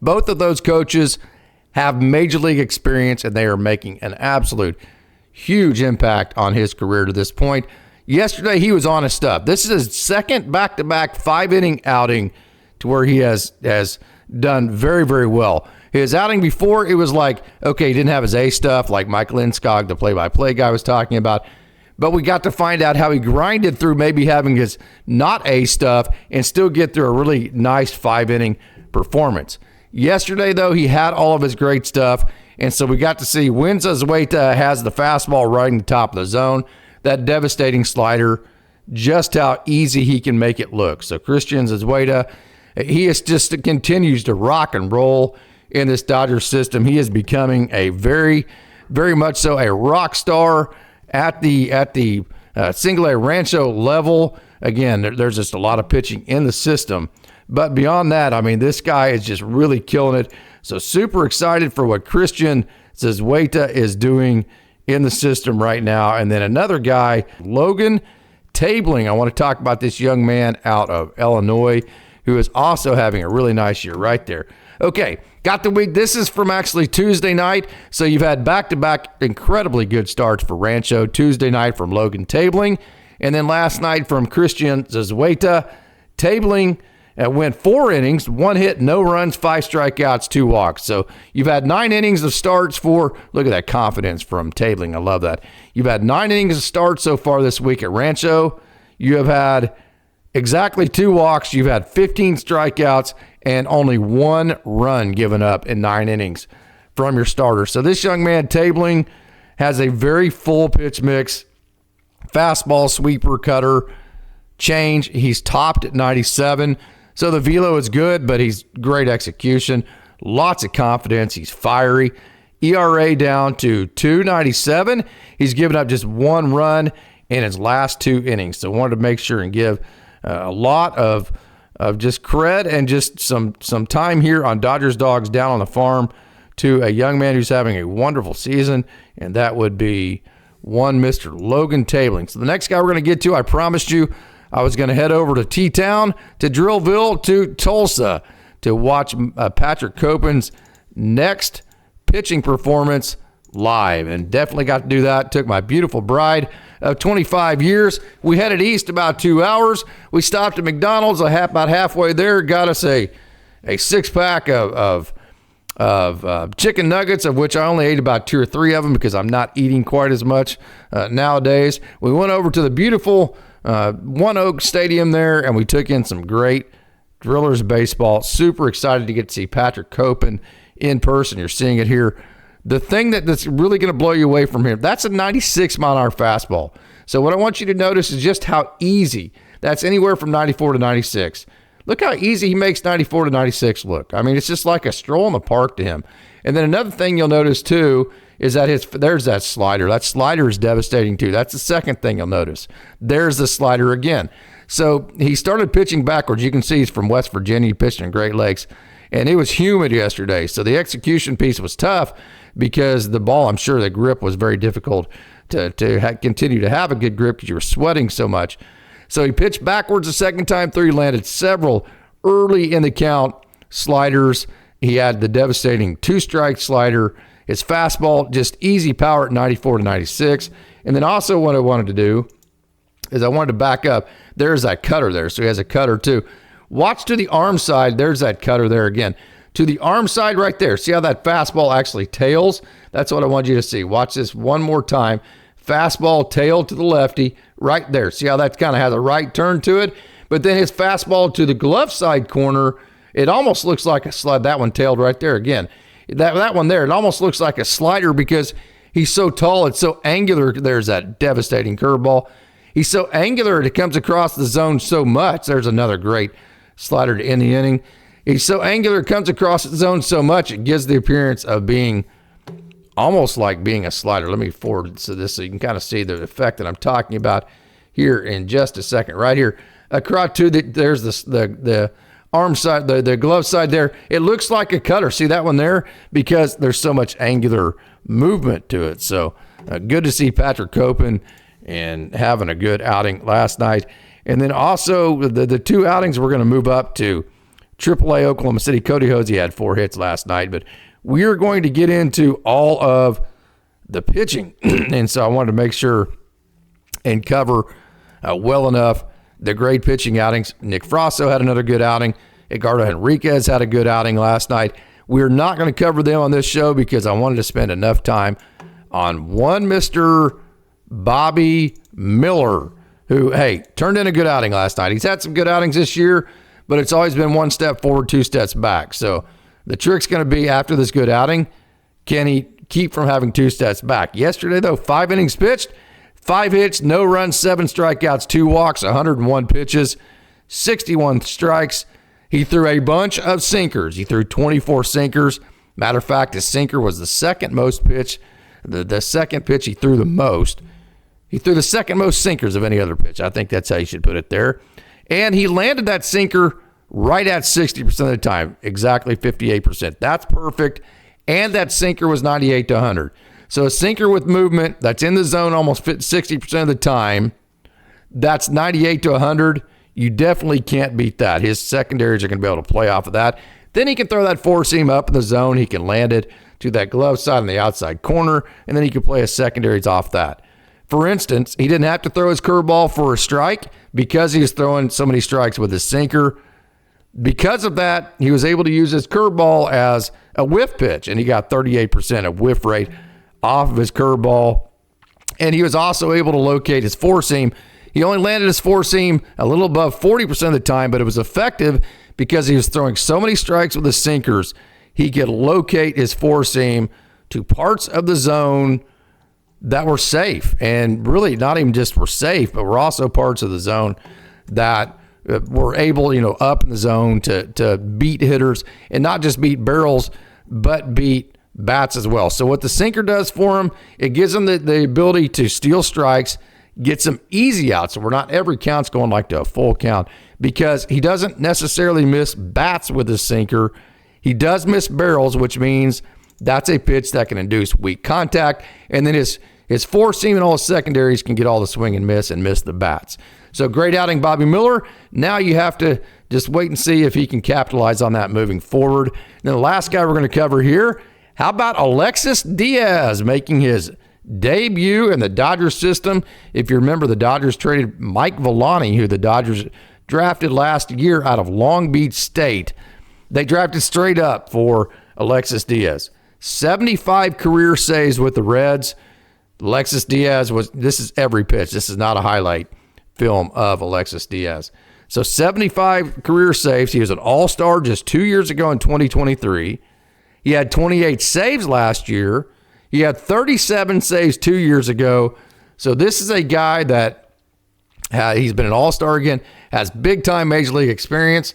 Speaker 1: Both of those coaches have major league experience, and they are making an absolute huge impact on his career to this point. Yesterday, he was on his stuff. This is his second back-to-back 5-inning outing to where he has done very, very well. His outing before, it was like, okay, he didn't have his A stuff like Mike Lindskog, the play-by-play guy, was talking about. But we got to find out how he grinded through maybe having his not A stuff and still get through a really nice 5-inning performance. Yesterday, though, he had all of his great stuff, and so we got to see when Zazueta has the fastball right in the top of the zone, that devastating slider, just how easy he can make it look. So Christian Zazueta, he is just continues to rock and roll in this Dodgers system. He is becoming a very, very much so a rock star at the single-A Rancho level. Again, there's just a lot of pitching in the system. But beyond that, I mean, this guy is just really killing it. So super excited for what Christian Zazueta is doing in the system right now. And then another guy, Logan Tabling. I want to talk about this young man out of Illinois who is also having a really nice year right there. Okay, got the week. This is from actually Tuesday night. So you've had back-to-back incredibly good starts for Rancho. Tuesday night from Logan Tabling. And then last night from Christian Zazueta. Tabling went 4 innings, 1 hit, no runs, 5 strikeouts, 2 walks. So you've had 9 innings of starts for, look at that confidence from Tabling. I love that. You've had 9 innings of starts so far this week at Rancho. You have had exactly 2 walks. You've had 15 strikeouts and only 1 run given up in 9 innings from your starter. So this young man, Tabling, has a very full pitch mix, fastball, sweeper, cutter, change. He's topped at 97. So the velo is good, but he's great execution. Lots of confidence. He's fiery. ERA down to 2.97. He's given up just 1 run in his last 2 innings. So wanted to make sure and give a lot of just cred and just some time here on Dodgers Dogs Down on the Farm to a young man who's having a wonderful season, and that would be one Mr. Logan Tabling. So the next guy we're going to get to, I promised you I was going to head over to T-Town, to Drillville, to Tulsa to watch Patrick Copen's next pitching performance live, and definitely got to do that. Took my beautiful bride of 25 years. We headed east about 2 hours. We stopped at McDonald's about halfway there, got us a six-pack of chicken nuggets, of which I only ate about 2 or 3 of them because I'm not eating quite as much nowadays. We went over to the beautiful One Oak Stadium there, and we took in some great Drillers baseball. Super excited to get to see Patrick Copen in person. You're seeing it here. The thing that's really going to blow you away from him, that's a 96-mile-an-hour fastball. So what I want you to notice is just how easy. That's anywhere from 94 to 96. Look how easy he makes 94 to 96 look. I mean, it's just like a stroll in the park to him. And then another thing you'll notice, too, is that there's that slider. That slider is devastating, too. That's the second thing you'll notice. There's the slider again. So he started pitching backwards. You can see he's from West Virginia. He pitched in Great Lakes. And it was humid yesterday. So the execution piece was tough because the ball, I'm sure the grip was very difficult to continue to have a good grip because you were sweating so much. So he pitched backwards the second time through. He landed several early in the count sliders. He had the devastating 2-strike slider. His fastball, just easy power at 94 to 96. And then also what I wanted to do is I wanted to back up. There's that cutter there. So he has a cutter too. Watch to the arm side. There's that cutter there again. To the arm side right there. See how that fastball actually tails? That's what I want you to see. Watch this one more time. Fastball tail to the lefty right there. See how that kind of has a right turn to it? But then his fastball to the glove side corner, it almost looks like a slide. That one tailed right there again. That one there, it almost looks like a slider because he's so tall. It's so angular. There's that devastating curveball. He's so angular, it comes across the zone so much. There's another great slider to end the inning. He's so angular, it comes across the zone so much, it gives the appearance of being almost like being a slider. Let me forward to this so you can kind of see the effect that I'm talking about here in just a second. Right here, across to there's the arm side, the glove side there. It looks like a cutter. See that one there? Because there's so much angular movement to it. So good to see Patrick Copen and having a good outing last night. And then also the 2 outings, we're going to move up to AAA Oklahoma City. Cody Hosey had 4 hits last night, but we are going to get into all of the pitching. And so I wanted to make sure and cover well enough the great pitching outings. Nick Frasso had another good outing. Edgardo Henriquez had a good outing last night. We're not going to cover them on this show because I wanted to spend enough time on one Mr. Bobby Miller, who, hey, turned in a good outing last night. He's had some good outings this year, but it's always been 1 step forward, 2 steps back. So the trick's going to be after this good outing, can he keep from having 2 steps back? Yesterday, though, 5 innings pitched, 5 hits, no runs, 7 strikeouts, 2 walks, 101 pitches, 61 strikes. He threw a bunch of sinkers. He threw 24 sinkers. Matter of fact, his sinker was the second most pitch. The second pitch he threw the most. He threw the second most sinkers of any other pitch. I think that's how you should put it there. And he landed that sinker right at 60% of the time, exactly 58%. That's perfect. And that sinker was 98 to 100. So a sinker with movement that's in the zone almost 60% of the time, that's 98 to 100. You definitely can't beat that. His secondaries are going to be able to play off of that. Then he can throw that 4-seam up in the zone. He can land it to that glove side on the outside corner, and then he can play his secondaries off that. For instance, he didn't have to throw his curveball for a strike because he was throwing so many strikes with his sinker. Because of that, he was able to use his curveball as a whiff pitch, and he got 38% of whiff rate off of his curveball. And he was also able to locate his 4-seam. He only landed his 4-seam a little above 40% of the time, but it was effective because he was throwing so many strikes with his sinkers. He could locate his 4-seam to parts of the zone that were safe, and really not even just were safe, but were also parts of the zone that were able, up in the zone to beat hitters, and not just beat barrels, but beat bats as well. So what the sinker does for him, it gives him the ability to steal strikes, get some easy outs. So we're not every count's going like to a full count, because he doesn't necessarily miss bats with his sinker. He does miss barrels, which means That's a pitch that can induce weak contact, and then his four seam and all his secondaries can get all the swing and miss the bats. So great outing, Bobby Miller. Now you have to just wait and see if he can capitalize on that moving forward. Then the last guy we're going to cover here, how about Alexis Diaz making his debut in the Dodgers system? If you remember, the Dodgers traded Mike Villani, who the Dodgers drafted last year out of Long Beach State. They drafted straight up for Alexis Diaz. 75 career saves with the Reds. Alexis Diaz this is every pitch. This is not a highlight film of Alexis Diaz. So 75 career saves. He was an all-star just 2 years ago in 2023. He had 28 saves last year. He had 37 saves 2 years ago. So this is a guy that he's been an all-star again, has big-time Major League experience.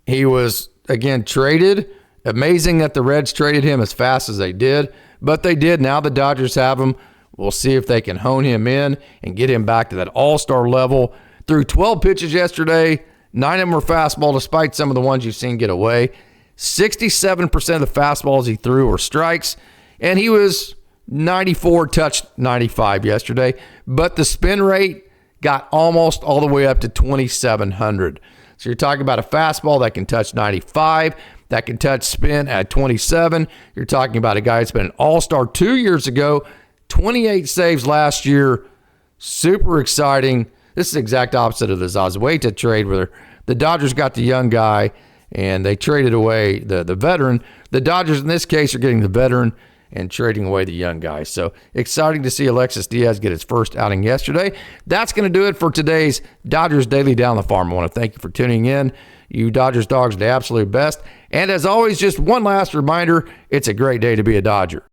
Speaker 1: He was, again, traded. Amazing that the Reds traded him as fast as they did, but they did. Now the Dodgers have him. We'll see if they can hone him in and get him back to that all-star level. Threw 12 pitches yesterday. 9 of them were fastball, despite some of the ones you've seen get away. 67% of the fastballs he threw were strikes, and he was 94, touched 95 yesterday. But the spin rate got almost all the way up to 2,700. So you're talking about a fastball that can touch 95, that can touch spin at 27. You're talking about a guy that's been an all-star 2 years ago, 28 saves last year. Super exciting. This is the exact opposite of the Zazueta trade where the Dodgers got the young guy and they traded away the veteran. The Dodgers in this case are getting the veteran and trading away the young guy. So exciting to see Alexis Diaz get his first outing yesterday. That's going to do it for today's Dodgers Daily Down the Farm. I want to thank you for tuning in. You Dodgers dogs are the absolute best. And as always, just one last reminder, it's a great day to be a Dodger.